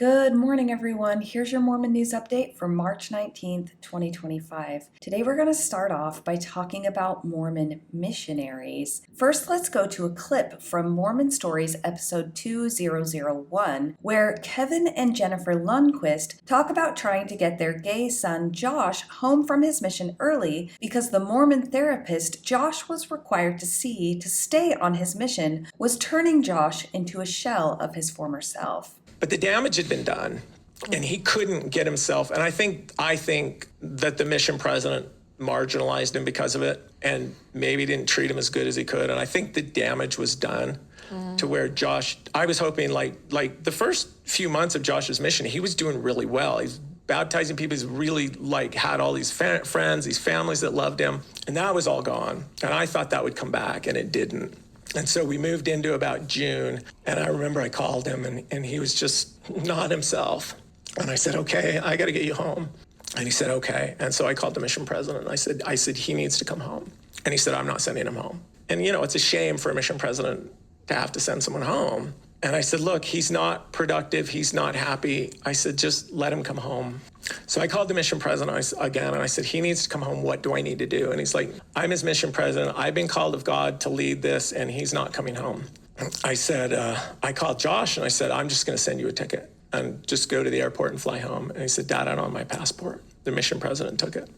Good morning, everyone. Here's your Mormon news update for March 19th, 2025. Today, we're going to start off by talking about Mormon missionaries. First, let's go to a clip from Mormon Stories, episode 2001, where Kevin and Jennifer Lundquist talk about trying to get their gay son Josh home from his mission early because the Mormon therapist Josh was required to see to stay on his mission was turning Josh into a shell of his former self. But the damage had been done, and he couldn't get himself. And I think that the mission president marginalized him because of it, and maybe didn't treat him as good as he could. And I think the damage was done to where Josh. I was hoping, like the first few months of Josh's mission, he was doing really well. He's baptizing people. He's really had all these friends, these families that loved him, and that was all gone. And I thought that would come back, and it didn't. And so we moved into about June, and I remember I called him, and he was just not himself. And I said, okay, I got to get you home. And he said, okay. And so I called the mission president, and I said, he needs to come home. And he said, I'm not sending him home. And, it's a shame for a mission president to have to send someone home. And I said, look, he's not productive. He's not happy. I said, just let him come home. So I called the mission president again, and I said, he needs to come home. What do I need to do? And he's like, I'm his mission president. I've been called of God to lead this, and he's not coming home. I said, I called Josh, and I said, I'm just going to send you a ticket and just go to the airport and fly home. And he said, Dad, I don't have my passport. The mission president took it.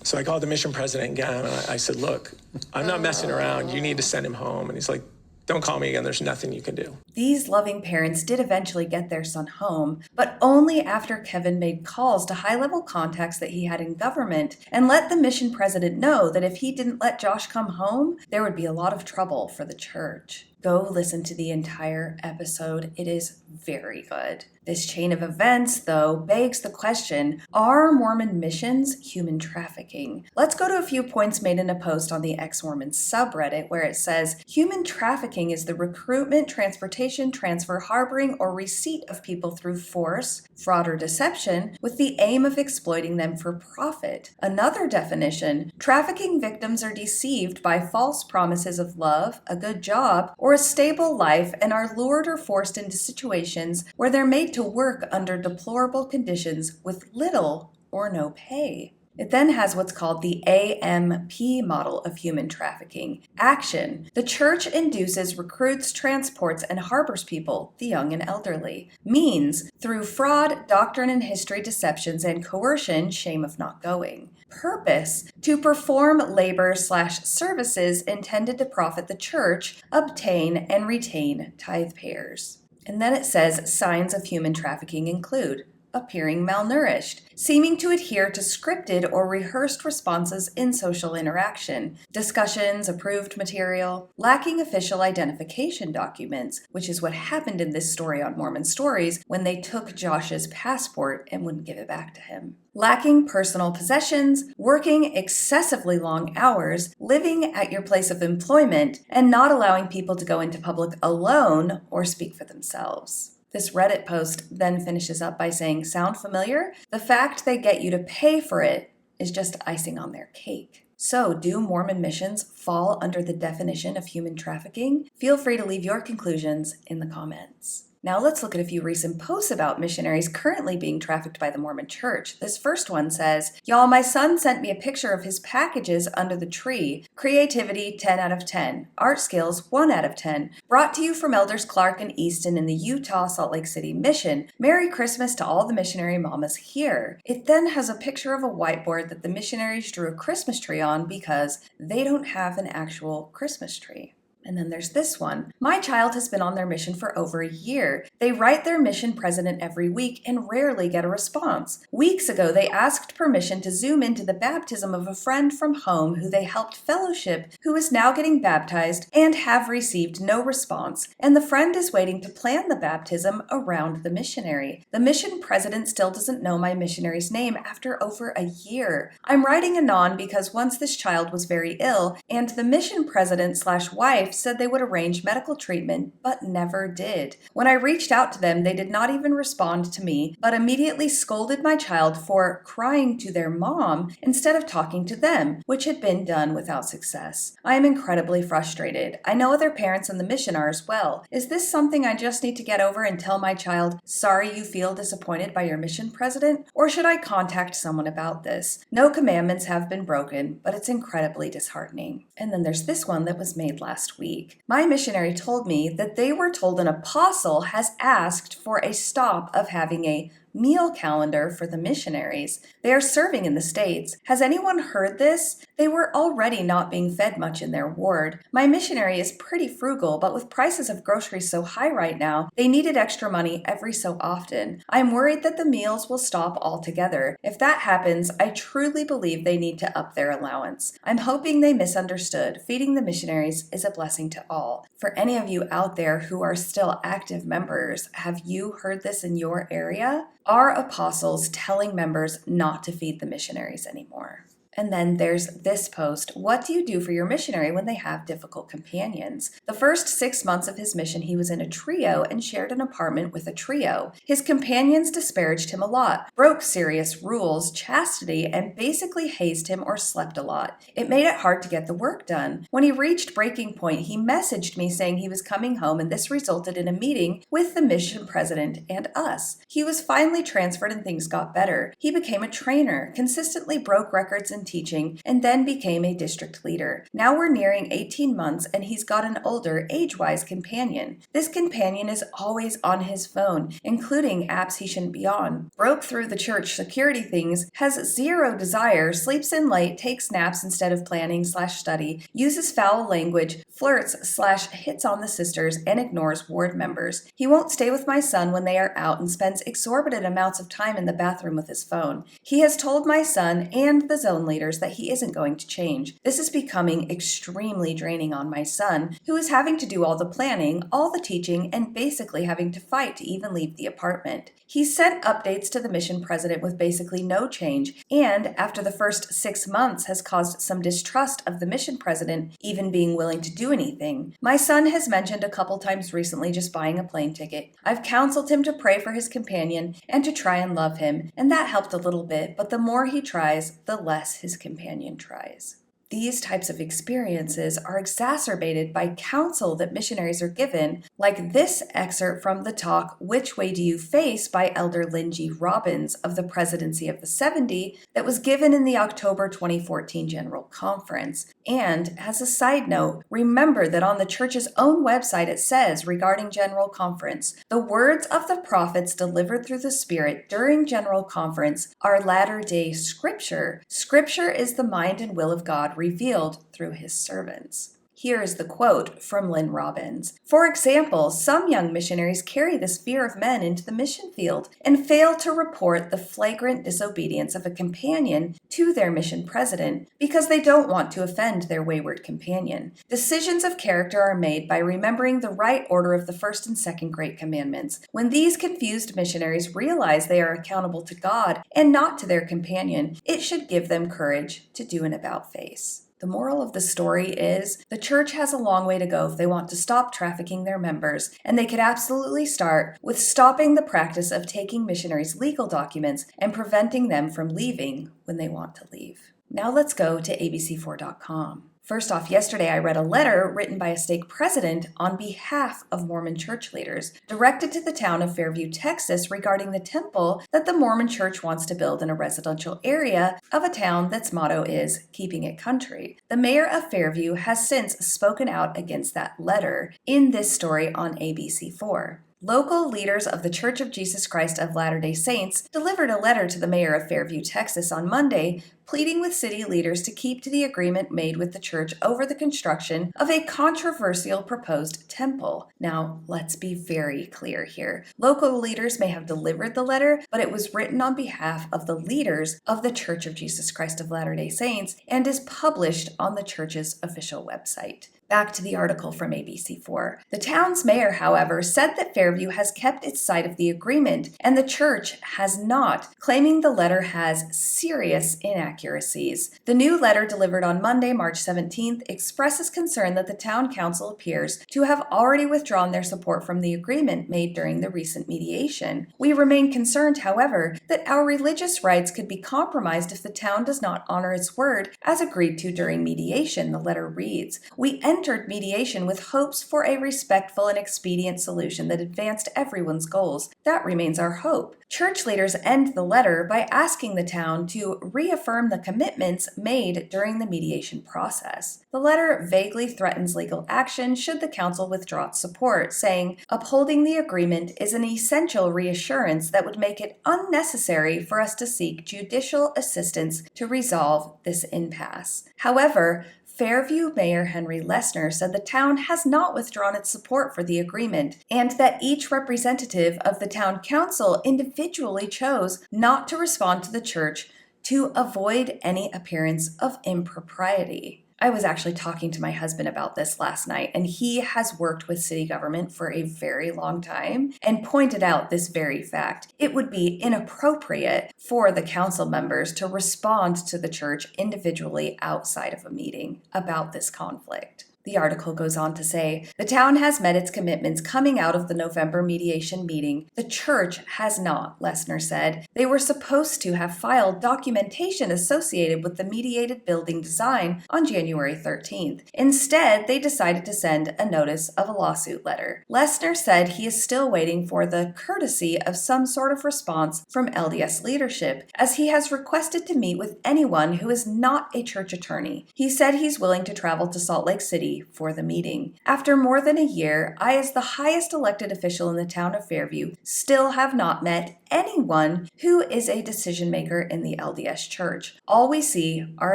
So I called the mission president again, and I said, look, I'm not messing around. You need to send him home. And he's like, don't call me again. There's nothing you can do. These loving parents did eventually get their son home, but only after Kevin made calls to high-level contacts that he had in government and let the mission president know that if he didn't let Josh come home, there would be a lot of trouble for the church. Go listen to the entire episode. It is very good. This chain of events, though, begs the question, are Mormon missions human trafficking? Let's go to a few points made in a post on the ex-Mormon subreddit where it says, human trafficking is the recruitment, transportation, transfer, harboring, or receipt of people through force, fraud, or deception with the aim of exploiting them for profit. Another definition, trafficking victims are deceived by false promises of love, a good job, or a stable life and are lured or forced into situations where they're made to work under deplorable conditions with little or no pay. It then has what's called the AMP model of human trafficking. Action. The church induces, recruits, transports, and harbors people, the young and elderly. Means. Through fraud, doctrine and history deceptions, and coercion, shame of not going. Purpose. To perform labor/services intended to profit the church, obtain, and retain tithe payers. And then it says signs of human trafficking include appearing malnourished, seeming to adhere to scripted or rehearsed responses in social interaction, discussions, approved material, lacking official identification documents, which is what happened in this story on Mormon Stories when they took Josh's passport and wouldn't give it back to him. Lacking personal possessions, working excessively long hours, living at your place of employment, and not allowing people to go into public alone or speak for themselves. This Reddit post then finishes up by saying, sound familiar? The fact they get you to pay for it is just icing on their cake. So, do Mormon missions fall under the definition of human trafficking? Feel free to leave your conclusions in the comments. Now let's look at a few recent posts about missionaries currently being trafficked by the Mormon Church. This first one says, y'all, my son sent me a picture of his packages under the tree. Creativity, 10 out of 10. Art skills, 1 out of 10. Brought to you from Elders Clark and Easton in the Utah Salt Lake City Mission. Merry Christmas to all the missionary mamas here. It then has a picture of a whiteboard that the missionaries drew a Christmas tree on because they don't have an actual Christmas tree. And then there's this one. My child has been on their mission for over a year. They write their mission president every week and rarely get a response. Weeks ago, they asked permission to zoom into the baptism of a friend from home who they helped fellowship, who is now getting baptized and have received no response. And the friend is waiting to plan the baptism around the missionary. The mission president still doesn't know my missionary's name after over a year. I'm writing anon because once this child was very ill, and the mission president/wife said they would arrange medical treatment, but never did. When I reached out to them, they did not even respond to me, but immediately scolded my child for crying to their mom instead of talking to them, which had been done without success. I am incredibly frustrated. I know other parents in the mission are as well. Is this something I just need to get over and tell my child, sorry you feel disappointed by your mission president? Or should I contact someone about this? No commandments have been broken, but it's incredibly disheartening. And then there's this one that was made last week. My missionary told me that they were told an apostle has asked for a stop of having a meal calendar for the missionaries. They are serving in the States. Has anyone heard this? They were already not being fed much in their ward. My missionary is pretty frugal, but with prices of groceries so high right now, they needed extra money every so often. I'm worried that the meals will stop altogether. If that happens, I truly believe they need to up their allowance. I'm hoping they misunderstood. Feeding the missionaries is a blessing to all. For any of you out there who are still active members, have you heard this in your area? Are apostles telling members not to feed the missionaries anymore? And then there's this post. What do you do for your missionary when they have difficult companions? The first 6 months of his mission, he was in a trio and shared an apartment with a trio. His companions disparaged him a lot, broke serious rules, chastity, and basically hazed him or slept a lot. It made it hard to get the work done. When he reached breaking point, he messaged me saying he was coming home, and this resulted in a meeting with the mission president and us. He was finally transferred and things got better. He became a trainer, consistently broke records in teaching, and then became a district leader. Now we're nearing 18 months and he's got an older, age-wise companion. This companion is always on his phone, including apps he shouldn't be on. Broke through the church security things, has zero desire, sleeps in late, takes naps instead of planning/study, uses foul language, flirts/hits on the sisters, and ignores ward members. He won't stay with my son when they are out and spends exorbitant amounts of time in the bathroom with his phone. He has told my son and the zone leaders that he isn't going to change. This is becoming extremely draining on my son, who is having to do all the planning, all the teaching, and basically having to fight to even leave the apartment. He sent updates to the mission president with basically no change, and after the first 6 months has caused some distrust of the mission president even being willing to do anything. My son has mentioned a couple times recently just buying a plane ticket. I've counseled him to pray for his companion and to try and love him, and that helped a little bit, but the more he tries, the less his companion tries. These types of experiences are exacerbated by counsel that missionaries are given, like this excerpt from the talk, Which Way Do You Face by Elder Lynn G. Robbins of the Presidency of the 70 that was given in the October 2014 General Conference. And as a side note, remember that on the church's own website it says regarding General Conference, the words of the prophets delivered through the Spirit during General Conference are latter-day Scripture. Scripture is the mind and will of God revealed through his servants. Here is the quote from Lynn Robbins. For example, some young missionaries carry this fear of men into the mission field and fail to report the flagrant disobedience of a companion to their mission president because they don't want to offend their wayward companion. Decisions of character are made by remembering the right order of the first and second great commandments. When these confused missionaries realize they are accountable to God and not to their companion, it should give them courage to do an about-face. The moral of the story is the church has a long way to go if they want to stop trafficking their members, and they could absolutely start with stopping the practice of taking missionaries' legal documents and preventing them from leaving when they want to leave. Now let's go to abc4.com. First off, yesterday I read a letter written by a stake president on behalf of Mormon church leaders, directed to the town of Fairview, Texas, regarding the temple that the Mormon church wants to build in a residential area of a town that's motto is keeping it country. The mayor of Fairview has since spoken out against that letter in this story on ABC4. Local leaders of the Church of Jesus Christ of Latter-day Saints delivered a letter to the mayor of Fairview, Texas on Monday, pleading with city leaders to keep to the agreement made with the church over the construction of a controversial proposed temple. Now, let's be very clear here. Local leaders may have delivered the letter, but it was written on behalf of the leaders of the Church of Jesus Christ of Latter-day Saints and is published on the church's official website. Back to the article from ABC4. The town's mayor, however, said that Fairview has kept its side of the agreement and the church has not, claiming the letter has serious inaccuracies. Inaccuracies. The new letter delivered on Monday, March 17th, expresses concern that the town council appears to have already withdrawn their support from the agreement made during the recent mediation. We remain concerned, however, that our religious rights could be compromised if the town does not honor its word as agreed to during mediation, the letter reads. We entered mediation with hopes for a respectful and expedient solution that advanced everyone's goals. That remains our hope. Church leaders end the letter by asking the town to reaffirm the commitments made during the mediation process. The letter vaguely threatens legal action should the council withdraw its support, saying, upholding the agreement is an essential reassurance that would make it unnecessary for us to seek judicial assistance to resolve this impasse. However, Fairview Mayor Henry Lesner said the town has not withdrawn its support for the agreement and that each representative of the town council individually chose not to respond to the church to avoid any appearance of impropriety. I was actually talking to my husband about this last night, and he has worked with city government for a very long time and pointed out this very fact. It would be inappropriate for the council members to respond to the church individually outside of a meeting about this conflict. The article goes on to say, the town has met its commitments coming out of the November mediation meeting. The church has not, Lesner said. They were supposed to have filed documentation associated with the mediated building design on January 13th. Instead, they decided to send a notice of a lawsuit letter. Lesner said he is still waiting for the courtesy of some sort of response from LDS leadership, as he has requested to meet with anyone who is not a church attorney. He said he's willing to travel to Salt Lake City for the meeting. After more than a year, I, as the highest elected official in the town of Fairview, still have not met anyone who is a decision maker in the LDS Church. All we see are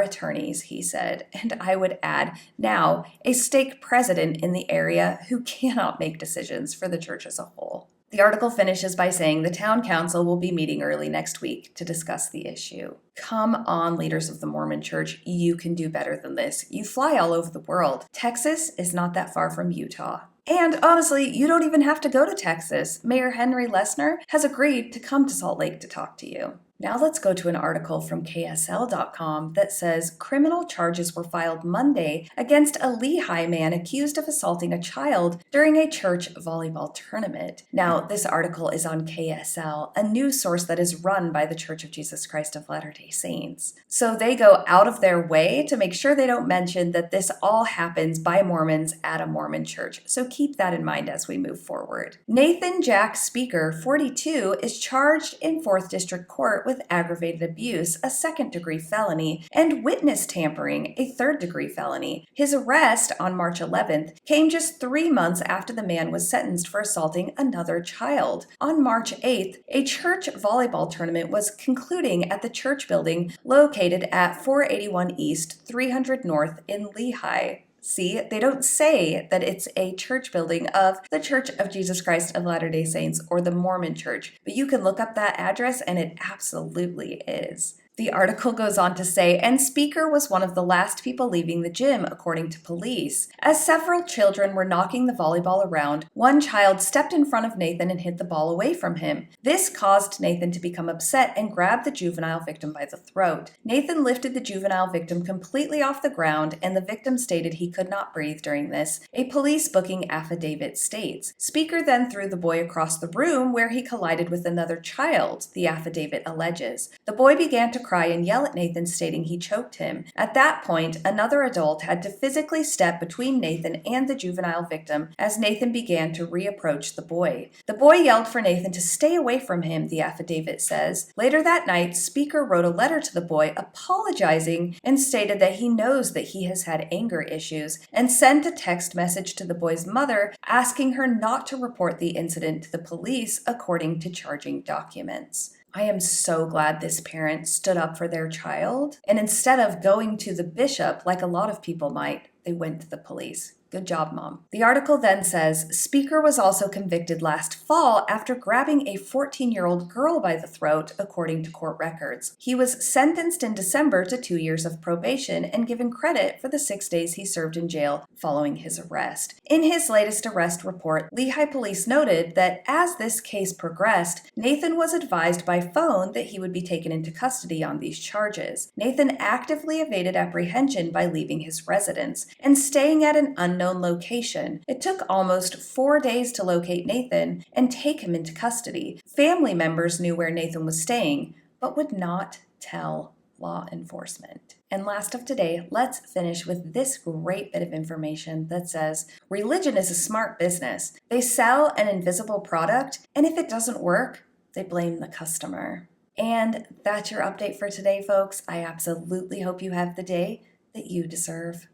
attorneys, he said, and I would add, now, a stake president in the area who cannot make decisions for the church as a whole. The article finishes by saying the town council will be meeting early next week to discuss the issue. Come on, leaders of the Mormon Church, you can do better than this. You fly all over the world. Texas is not that far from Utah. And honestly, you don't even have to go to Texas. Mayor Henry Lesner has agreed to come to Salt Lake to talk to you. Now let's go to an article from KSL.com that says criminal charges were filed Monday against a Lehigh man accused of assaulting a child during a church volleyball tournament. Now, this article is on KSL, a news source that is run by the Church of Jesus Christ of Latter-day Saints. So they go out of their way to make sure they don't mention that this all happens by Mormons at a Mormon church. So keep that in mind as we move forward. Nathan Jack Speaker, 42, is charged in 4th District Court with aggravated abuse, a 2nd-degree felony, and witness tampering, a 3rd-degree felony. His arrest on March 11th came just 3 months after the man was sentenced for assaulting another child. On March 8th, a church volleyball tournament was concluding at the church building located at 481 East, 300 North in Lehigh. See, they don't say that it's a church building of the Church of Jesus Christ of Latter-day Saints or the Mormon Church, but you can look up that address and it absolutely is. The article goes on to say, and Speaker was one of the last people leaving the gym, according to police. As several children were knocking the volleyball around, one child stepped in front of Nathan and hit the ball away from him. This caused Nathan to become upset and grabbed the juvenile victim by the throat. Nathan lifted the juvenile victim completely off the ground, and the victim stated he could not breathe during this, a police booking affidavit states. Speaker then threw the boy across the room where he collided with another child, the affidavit alleges. The boy began to cry and yell at Nathan, stating he choked him. At that point, another adult had to physically step between Nathan and the juvenile victim as Nathan began to reapproach the boy. The boy yelled for Nathan to stay away from him, the affidavit says. Later that night, Speaker wrote a letter to the boy apologizing and stated that he knows that he has had anger issues and sent a text message to the boy's mother asking her not to report the incident to the police, according to charging documents. I am so glad this parent stood up for their child, and instead of going to the bishop like a lot of people might, they went to the police. Good job, Mom. The article then says, Speaker was also convicted last fall after grabbing a 14-year-old girl by the throat, according to court records. He was sentenced in December to 2 years of probation and given credit for the 6 days he served in jail following his arrest. In his latest arrest report, Lehigh police noted that as this case progressed, Nathan was advised by phone that he would be taken into custody on these charges. Nathan actively evaded apprehension by leaving his residence and staying at an unknown location. It took almost 4 days to locate Nathan and take him into custody. Family members knew where Nathan was staying, but would not tell law enforcement. And last of today, let's finish with this great bit of information that says, religion is a smart business. They sell an invisible product, and if it doesn't work, they blame the customer. And that's your update for today, folks. I absolutely hope you have the day that you deserve.